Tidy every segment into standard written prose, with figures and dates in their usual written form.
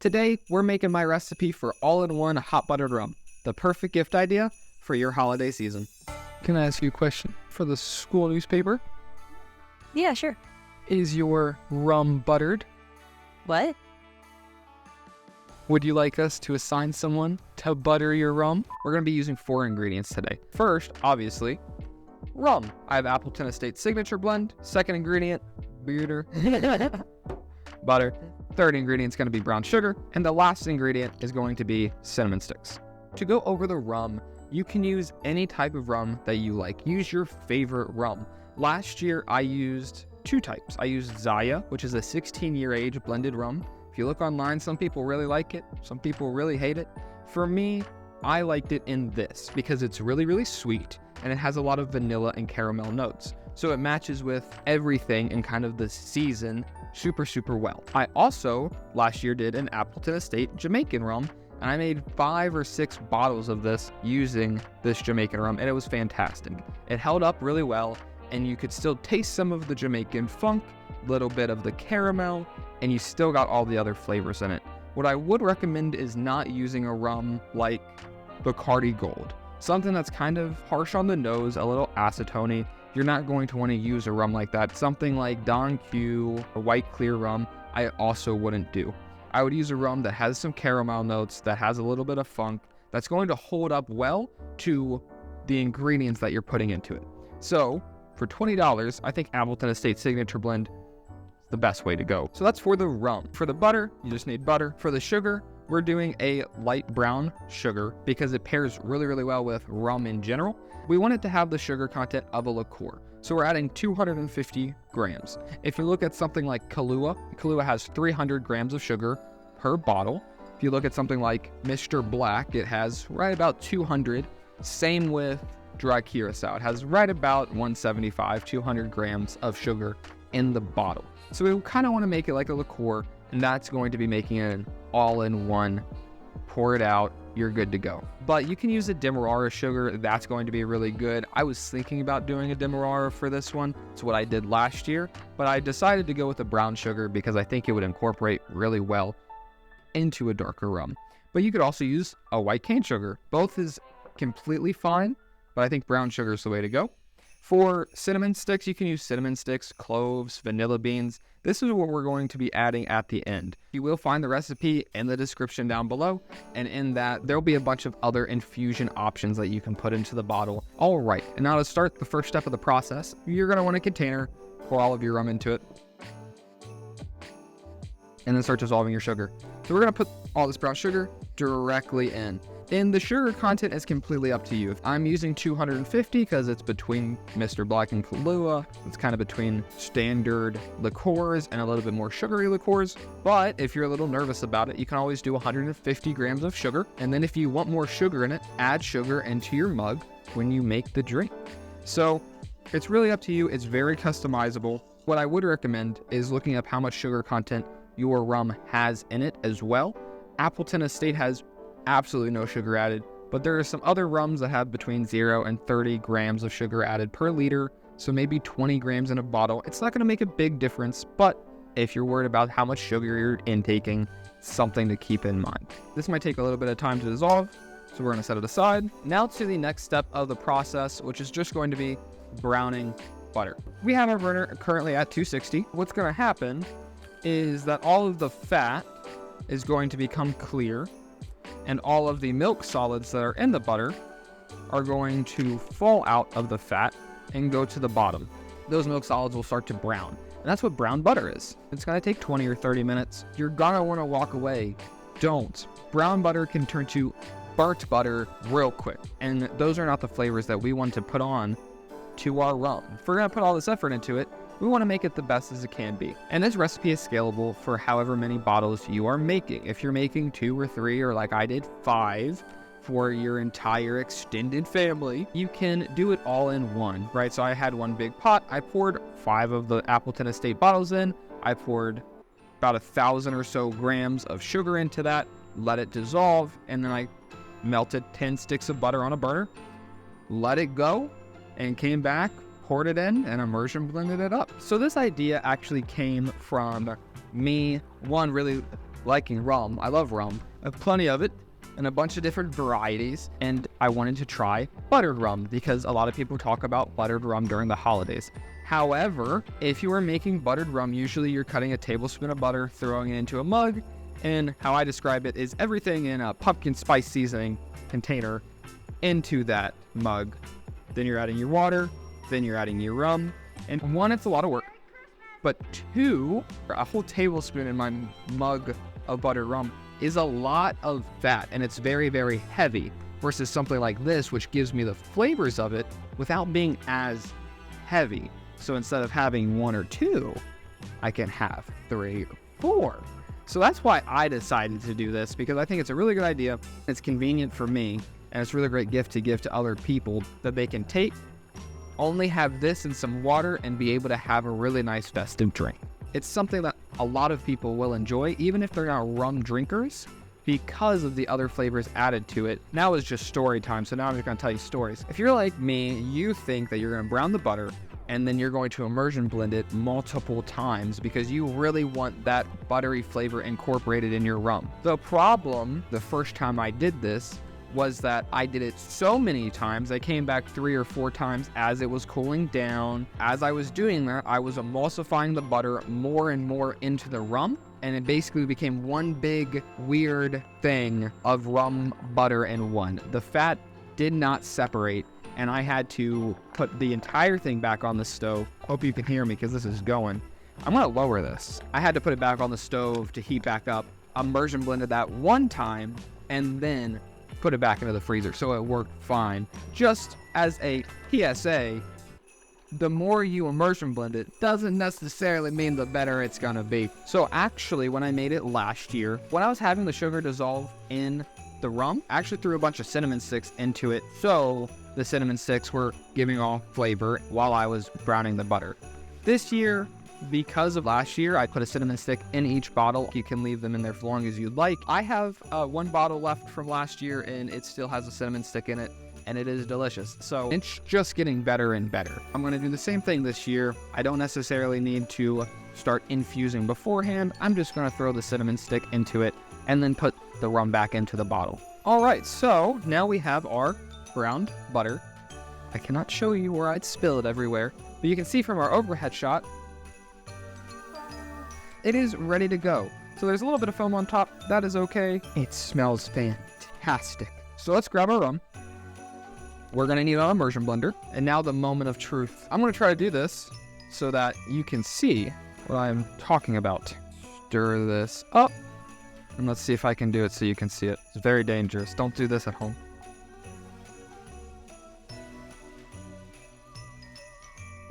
Today, we're making my recipe for all-in-one hot buttered rum, the perfect gift idea for your holiday season. Can I ask you a question? For the school newspaper, Yeah, sure. is your rum buttered? What? Would you like us to assign someone to butter your rum? We're going to be using 4 ingredients today. First, obviously, rum. I have Appleton Estate Signature Blend. Second ingredient, butter. Third ingredient is going to be brown sugar. And the last ingredient is going to be cinnamon sticks. To go over the rum, you can use any type of rum that you like. Use your favorite rum. Last year, I used 2 types. I used Zaya, which is a 16-year age blended rum. If you look online, some people really like it. Some people really hate it. For me, I liked it in this because it's really, really sweet and it has a lot of vanilla and caramel notes. So it matches with everything in kind of the season super, super well. I also, last year, did an Appleton Estate Jamaican rum, and I made 5 or 6 bottles of this using this Jamaican rum, and it was fantastic. It held up really well, and you could still taste some of the Jamaican funk, a little bit of the caramel, and you still got all the other flavors in it. What I would recommend is not using a rum like Bacardi Gold. Something that's kind of harsh on the nose, a little acetone. You're not going to want to use a rum like that. Something like Don Q, a white clear rum, I also wouldn't do. I would use a rum that has some caramel notes, that has a little bit of funk, that's going to hold up well to the ingredients that you're putting into it. So for $20, I think Appleton Estate Signature Blend is the best way to go. So that's for the rum. For the butter, you just need butter. For the sugar, we're doing a light brown sugar because it pairs really, really well with rum in general. We want it to have the sugar content of a liqueur. So we're adding 250 grams. If you look at something like Kahlua has 300 grams of sugar per bottle. If you look at something like Mr. Black, it has right about 200. Same with dry curacao. It has right about 175, 200 grams of sugar in the bottle. So we kind of want to make it like a liqueur, and that's going to be making it an all-in-one. Pour it out, you're good to go. But you can use a Demerara sugar, that's going to be really good. I was thinking about doing a Demerara for this one. It's what I did last year, but I decided to go with a brown sugar because I think it would incorporate really well into a darker rum. But you could also use a white cane sugar. Both is completely fine, but I think brown sugar is the way to go. For cinnamon sticks, you can use cinnamon sticks, cloves, vanilla beans. This is what we're going to be adding at the end. You will find the recipe in the description down below, and in that, there'll be a bunch of other infusion options that you can put into the bottle. All right, and now to start the first step of the process, you're gonna want a container, pour all of your rum into it, and then start dissolving your sugar. So we're gonna put all this brown sugar directly in. And the sugar content is completely up to you. I'm using 250 because it's between Mr. Black and Kahlua. It's kind of between standard liqueurs and a little bit more sugary liqueurs. But if you're a little nervous about it, you can always do 150 grams of sugar. And then if you want more sugar in it, add sugar into your mug when you make the drink. So it's really up to you. It's very customizable. What I would recommend is looking up how much sugar content your rum has in it as well. Appleton Estate has absolutely no sugar added, but there are some other rums that have between 0 and 30 grams of sugar added per liter, so maybe 20 grams in a bottle. It's not going to make a big difference, but if you're worried about how much sugar you're intaking, something to keep in mind. This might take a little bit of time to dissolve, so we're going to set it aside. Now to the next step of the process, which is just going to be browning butter. We have our burner currently at 260. What's going to happen is that all of the fat is going to become clear, and all of the milk solids that are in the butter are going to fall out of the fat and go to the bottom. Those milk solids will start to brown, and that's what brown butter is. It's gonna take 20 or 30 minutes. You're gonna wanna walk away. Don't. Brown butter can turn to burnt butter real quick, and those are not the flavors that we want to put on to our rum. If we're gonna put all this effort into it, we want to make it the best as it can be. And this recipe is scalable for however many bottles you are making. If you're making 2 or 3, or like I did 5 for your entire extended family, you can do it all in one, right? So I had one big pot. I poured 5 of the Appleton Estate bottles in. I poured about 1,000 or so grams of sugar into that, let it dissolve, and then I melted 10 sticks of butter on a burner, let it go, and came back, poured it in, and Immersion blended it up. So this idea actually came from me, one, really liking rum. I love rum. I have plenty of it in a bunch of different varieties, and I wanted to try buttered rum because a lot of people talk about buttered rum during the holidays. However, if you are making buttered rum, usually you're cutting a tablespoon of butter, throwing it into a mug, and how I describe it is everything in a pumpkin spice seasoning container into that mug. Then you're adding your water, then you're adding your rum, and one, it's a lot of work, but two, a whole tablespoon in my mug of buttered rum is a lot of fat, and it's very, very heavy versus something like this, which gives me the flavors of it without being as heavy. So instead of having 1 or 2, I can have 3 or 4. So that's why I decided to do this, because I think it's a really good idea. It's convenient for me, and it's a really great gift to give to other people that they can take, only have this and some water, and be able to have a really nice festive drink. It's something that a lot of people will enjoy, even if they're not rum drinkers, because of the other flavors added to it. Now is just story time, so now I'm just gonna tell you stories. If you're like me, you think that you're gonna brown the butter, and then you're going to immersion blend it multiple times because you really want that buttery flavor incorporated in your rum. The problem, the first time I did this, was that I did it so many times. I came back 3 or 4 times as it was cooling down. As I was doing that, I was emulsifying the butter more and more into the rum, and it basically became one big weird thing of rum, butter, and one. The fat did not separate, and I had to put the entire thing back on the stove. Hope you can hear me because this is going. I'm gonna lower this. I had to put it back on the stove to heat back up. Immersion blended that one time and then put it back into the freezer, so it worked fine. Just as a PSA, the more you immersion blend it doesn't necessarily mean the better it's gonna be. So actually, when I made it last year, when I was having the sugar dissolve in the rum, I actually threw a bunch of cinnamon sticks into it, so the cinnamon sticks were giving off flavor while I was browning the butter. This year, because of last year, I put a cinnamon stick in each bottle. You can leave them in there for as long as you'd like. I have 1 bottle left from last year, and it still has a cinnamon stick in it, and it is delicious. So it's just getting better and better. I'm gonna do the same thing this year. I don't necessarily need to start infusing beforehand. I'm just gonna throw the cinnamon stick into it and then put the rum back into the bottle. All right, so now we have our browned butter. I cannot show you where I'd spill it everywhere, but you can see from our overhead shot, it is ready to go. So there's a little bit of foam on top. That is okay. It smells fantastic. So let's grab our rum. We're gonna need an immersion blender. And now the moment of truth. I'm gonna try to do this so that you can see what I'm talking about. Stir this up. And let's see if I can do it so you can see it. It's very dangerous. Don't do this at home.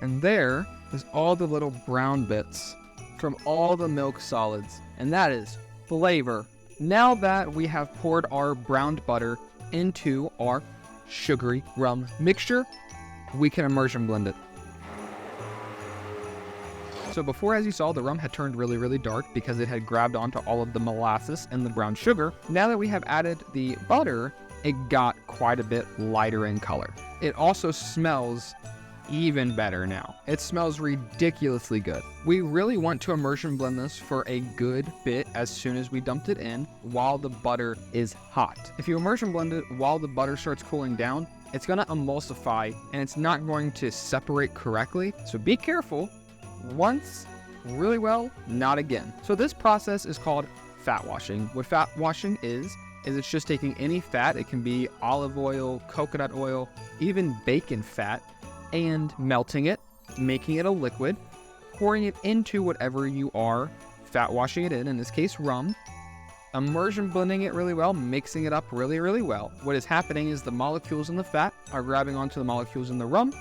And there is all the little brown bits from all the milk solids, and that is flavor. Now that we have poured our browned butter into our sugary rum mixture, we can immersion blend it. So before, as you saw, the rum had turned really, really dark because it had grabbed onto all of the molasses and the brown sugar. Now that we have added the butter, it got quite a bit lighter in color. It also smells even better now. It smells ridiculously good. We really want to immersion blend this for a good bit as soon as we dumped it in while the butter is hot. If you immersion blend it while the butter starts cooling down, it's gonna emulsify and it's not going to separate correctly. So be careful. Once, really well, not again. So this process is called fat washing. What fat washing is it's just taking any fat. It can be olive oil, coconut oil, even bacon fat, and melting it, making it a liquid, pouring it into whatever you are fat washing it in this case rum, immersion blending it really well, mixing it up really, really well. What is happening is the molecules in the fat are grabbing onto the molecules in the rum,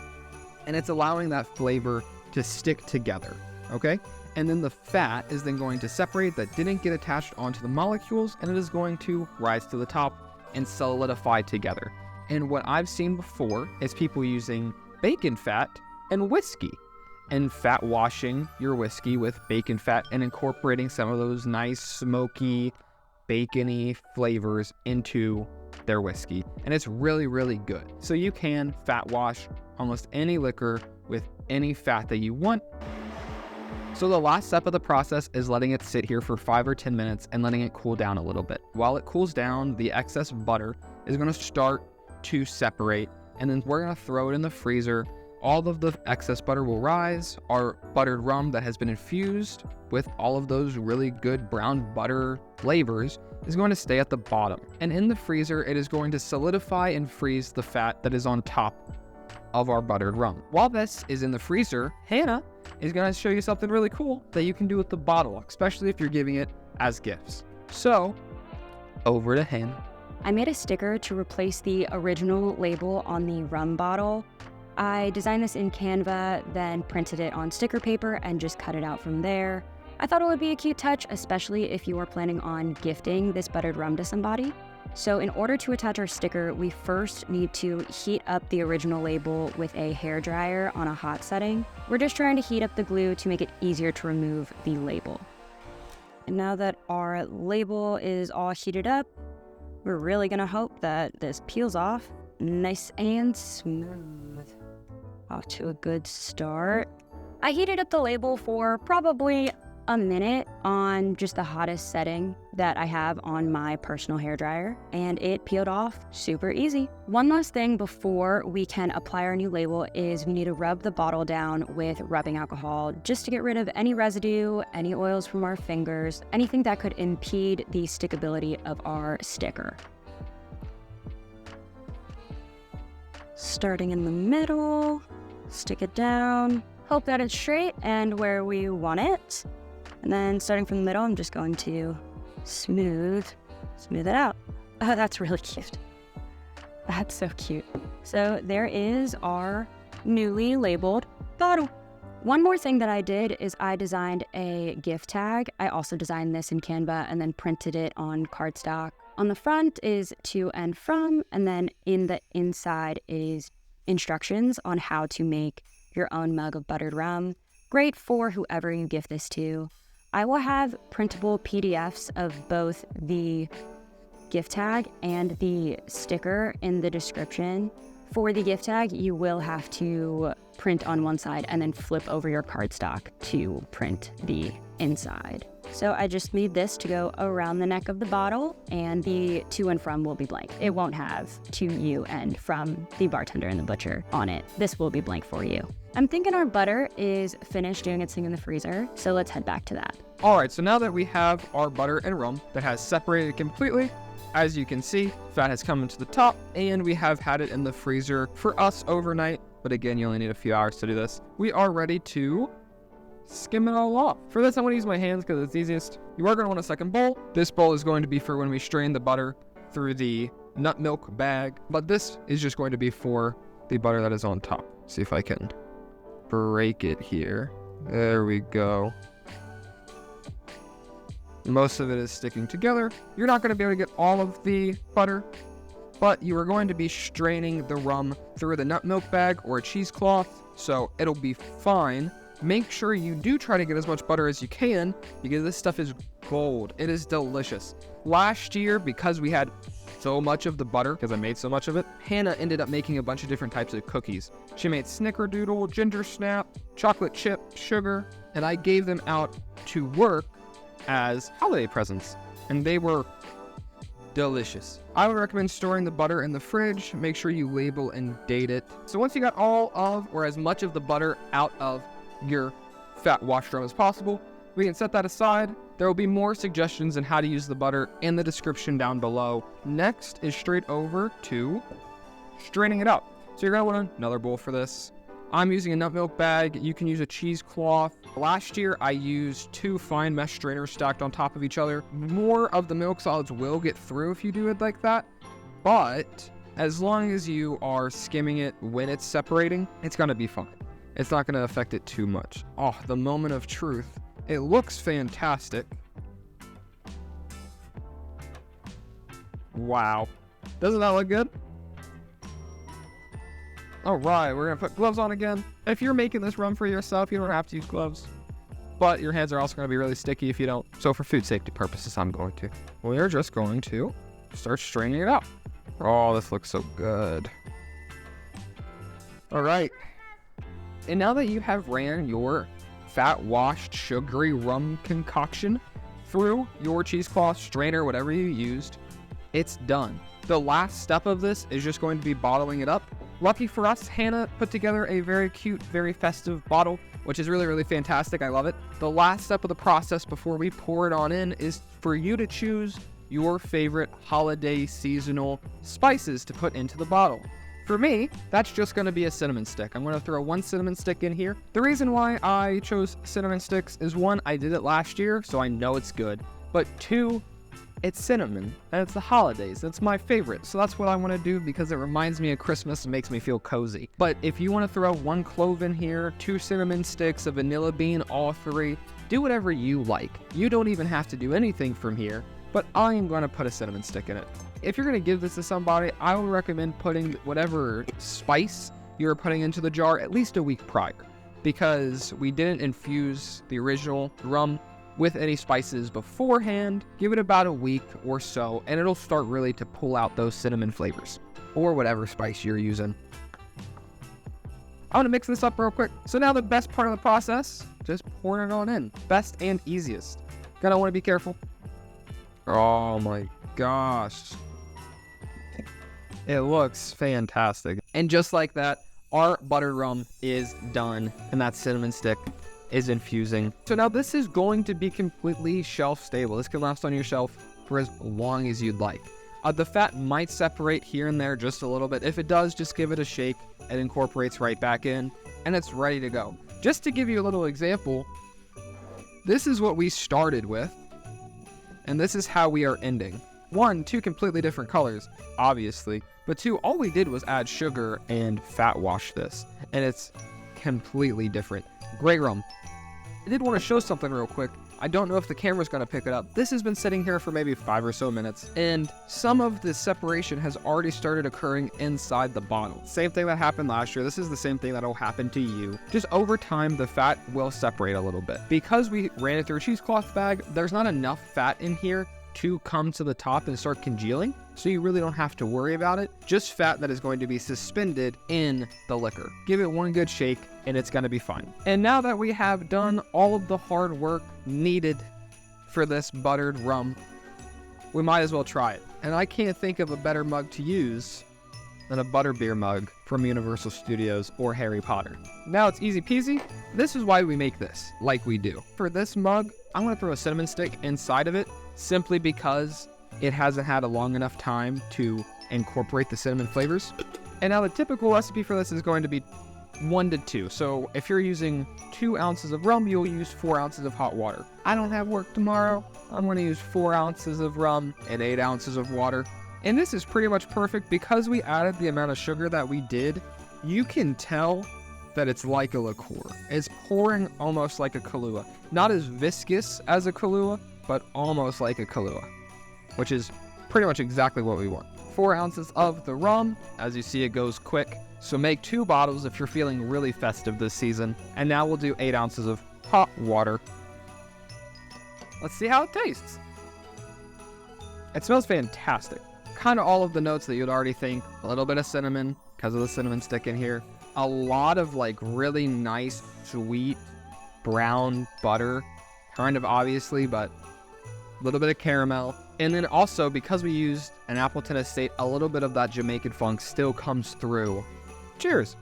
and it's allowing that flavor to stick together, okay? And then the fat is then going to separate that didn't get attached onto the molecules, and it is going to rise to the top and solidify together. And what I've seen before is people using bacon fat and whiskey, and fat washing your whiskey with bacon fat and incorporating some of those nice smoky bacony flavors into their whiskey, and it's really, really good. So you can fat wash almost any liquor with any fat that you want. So the last step of the process is letting it sit here for 5 or 10 minutes and letting it cool down a little bit. While it cools down, the excess butter is going to start to separate, and then we're going to throw it in the freezer. All of the excess butter will rise. Our buttered rum that has been infused with all of those really good brown butter flavors is going to stay at the bottom. And in the freezer, it is going to solidify and freeze the fat that is on top of our buttered rum. While this is in the freezer, Hannah is going to show you something really cool that you can do with the bottle, especially if you're giving it as gifts. So, over to Hannah. I made a sticker to replace the original label on the rum bottle. I designed this in Canva, then printed it on sticker paper and just cut it out from there. I thought it would be a cute touch, especially if you are planning on gifting this buttered rum to somebody. So in order to attach our sticker, we first need to heat up the original label with a hairdryer on a hot setting. We're just trying to heat up the glue to make it easier to remove the label. And now that our label is all heated up, we're really gonna hope that this peels off nice and smooth. Off to a good start. I heated up the label for probably a minute on just the hottest setting that I have on my personal hairdryer, and it peeled off super easy. One last thing before we can apply our new label is we need to rub the bottle down with rubbing alcohol just to get rid of any residue, any oils from our fingers, anything that could impede the stickability of our sticker. Starting in the middle, stick it down, hope that it's straight and where we want it. And then starting from the middle, I'm just going to smooth it out. Oh, that's really cute. That's so cute. So there is our newly labeled bottle. One more thing that I did is I designed a gift tag. I also designed this in Canva and then printed it on cardstock. On the front is to and from, and then in the inside is instructions on how to make your own mug of buttered rum. Great for whoever you gift this to. I will have printable PDFs of both the gift tag and the sticker in the description. For the gift tag, you will have to print on one side and then flip over your cardstock to print the inside. So I just made this to go around the neck of the bottle, and the to and from will be blank. It won't have to, you, and from the bartender and the butcher on it. This will be blank for you. I'm thinking our butter is finished doing its thing in the freezer, so let's head back to that. All right, so now that we have our butter and rum that has separated completely, as you can see, fat has come into the top, and we have had it in the freezer for us overnight. But again, you only need a few hours to do this. We are ready to skim it all off. For this, I'm going to use my hands because it's easiest. You are going to want a second bowl. This bowl is going to be for when we strain the butter through the nut milk bag, but this is just going to be for the butter that is on top. See if I can break it here. There we go. Most of it is sticking together. You're not going to be able to get all of the butter, but you are going to be straining the rum through the nut milk bag or a cheesecloth, so it'll be fine. Make sure you do try to get as much butter as you can, because this stuff is gold. It is delicious. Last year, because we had so much of the butter, because I made so much of it, Hannah ended up making a bunch of different types of cookies. She made snickerdoodle, ginger snap, chocolate chip, sugar, and I gave them out to work as holiday presents, and they were delicious. I would recommend storing the butter in the fridge. Make sure you label and date it. So once you got all of, or as much of the butter out of your fat wash drum as possible, we can set that aside. There will be more suggestions on how to use the butter in the description down below. Next is straight over to straining it out. So you're gonna want another bowl for this. I'm using a nut milk bag. You can use a cheesecloth. Last year, I used 2 fine mesh strainers stacked on top of each other. More of the milk solids will get through if you do it like that, but as long as you are skimming it when it's separating, it's gonna be fine. It's not gonna affect it too much. Oh, the moment of truth. It looks fantastic. Wow. Doesn't that look good? All right, we're gonna put gloves on again. If you're making this rum for yourself, you don't have to use gloves, but your hands are also gonna be really sticky if you don't. So for food safety purposes, I'm going to. We're just going to start straining it out. Oh, this looks so good. All right. And now that you have ran your fat washed sugary rum concoction through your cheesecloth strainer, whatever you used, it's done. The last step of this is just going to be bottling it up. Lucky for us, Hannah put together a very cute, very festive bottle, which is really, really fantastic. I love it. The last step of the process before we pour it on in is for you to choose your favorite holiday seasonal spices to put into the bottle. For me, that's just going to be a cinnamon stick. I'm going to throw 1 cinnamon stick in here. The reason why I chose cinnamon sticks is 1, I did it last year, so I know it's good. But 2, it's cinnamon, and it's the holidays. It's my favorite, so that's what I want to do because it reminds me of Christmas and makes me feel cozy. But if you want to throw 1 clove in here, 2 cinnamon sticks, a vanilla bean, all 3, do whatever you like. You don't even have to do anything from here, but I am going to put a cinnamon stick in it. If you're going to give this to somebody, I would recommend putting whatever spice you're putting into the jar at least a week prior, because we didn't infuse the original rum with any spices beforehand. Give it about a week or so, and it'll start really to pull out those cinnamon flavors, or whatever spice you're using. I'm gonna mix this up real quick. So now the best part of the process, just pouring it on in. Best and easiest. Gonna wanna be careful. Oh my gosh. It looks fantastic. And just like that, our buttered rum is done, and that cinnamon stick is infusing. So now this is going to be completely shelf stable. This can last on your shelf for as long as you'd like. The fat might separate here and there just a little bit. If it does, just give it a shake. It incorporates right back in, and it's ready to go. Just to give you a little example, this is what we started with, and this is how we are ending. 1, 2 completely different colors, obviously, but 2, all we did was add sugar and fat wash this, and it's completely different. Great rum. I did want to show something real quick. I don't know if the camera's going to pick it up. This has been sitting here for maybe 5 or so minutes, and some of the separation has already started occurring inside the bottle. Same thing that happened last year. This is the same thing that'll happen to you. Just over time, the fat will separate a little bit. Because we ran it through a cheesecloth bag, there's not enough fat in here to come to the top and start congealing, so you really don't have to worry about it. Just fat that is going to be suspended in the liquor. Give it 1 good shake, and it's gonna be fine. And now that we have done all of the hard work needed for this buttered rum, we might as well try it. And I can't think of a better mug to use than a butterbeer mug from Universal Studios or Harry Potter. Now it's easy peasy. This is why we make this like we do. For this mug, I'm gonna throw a cinnamon stick inside of it, simply because it hasn't had a long enough time to incorporate the cinnamon flavors. And now the typical recipe for this is going to be 1 to 2. So if you're using 2 ounces of rum, you'll use 4 ounces of hot water. I don't have work tomorrow. I'm going to use 4 ounces of rum and 8 ounces of water. And this is pretty much perfect because we added the amount of sugar that we did. You can tell that it's like a liqueur. It's pouring almost like a Kahlua. Not as viscous as a Kahlua, but almost like a Kahlua, which is pretty much exactly what we want. 4 ounces of the rum. As you see, it goes quick. So make 2 bottles if you're feeling really festive this season. And now we'll do 8 ounces of hot water. Let's see how it tastes. It smells fantastic. Kind of all of the notes that you'd already think. A little bit of cinnamon because of the cinnamon stick in here. A lot of like really nice, sweet, brown butter. Kind of obviously, but a little bit of caramel. And then also, because we used an Appleton Estate, a little bit of that Jamaican funk still comes through. Cheers.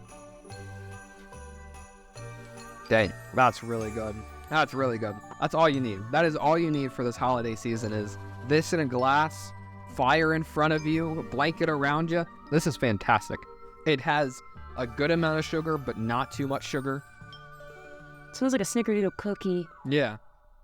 Dang, that's really good. That's really good. That's all you need. That is all you need for this holiday season, is this in a glass, fire in front of you, a blanket around you. This is fantastic. It has a good amount of sugar, but not too much sugar. It smells like a snickerdoodle cookie. Yeah.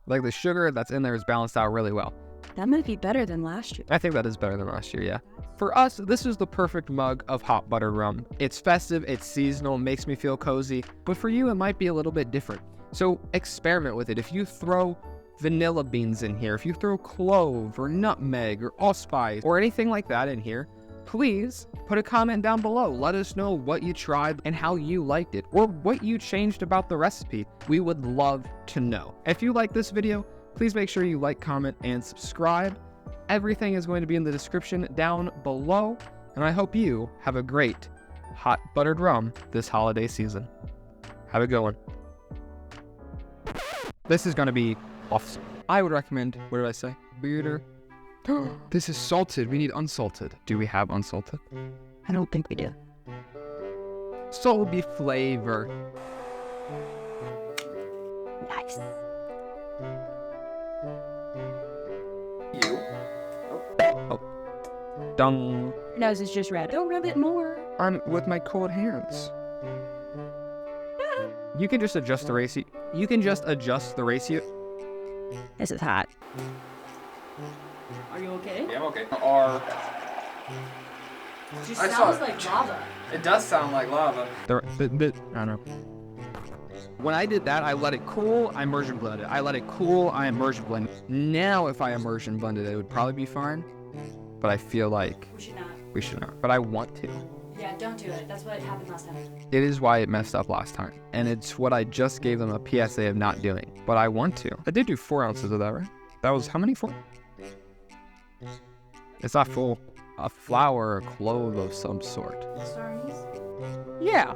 Like the sugar that's in there is balanced out really well. That might be better than last year. I think that is better than last year, yeah. For us, this is the perfect mug of hot buttered rum. It's festive, it's seasonal, makes me feel cozy, but for you, it might be a little bit different. So experiment with it. If you throw vanilla beans in here, if you throw clove or nutmeg or allspice or anything like that in here, please put a comment down below. Let us know what you tried and how you liked it, or what you changed about the recipe. We would love to know. If you like this video, please make sure you like, comment, and subscribe. Everything is going to be in the description down below, and I hope you have a great hot buttered rum this holiday season. Have a good one. This is going to be awesome. I would recommend, what did I say? Weirder. This is salted. We need unsalted. Do we have unsalted? I don't think we do. Salt will be flavor. Nice. Dung. Your nose is just red. Don't rub it more. I'm with my cold hands. You can just adjust the ratio. This is hot. Are you okay? Yeah, I'm okay. It just sounds like lava. It does sound like lava. I don't know. When I did that, I let it cool, I immersion blended. I let it cool, I immersion blended. Now, if I immersion blended, it would probably be fine. But I feel like we should not. But I want to. Yeah, don't do it. That's what happened last time. It is why it messed up last time. And it's what I just gave them a PSA of not doing. But I want to. I did do 4 ounces of that, right? That was how many? 4? It's not full. A flour or clove of some sort. Yeah.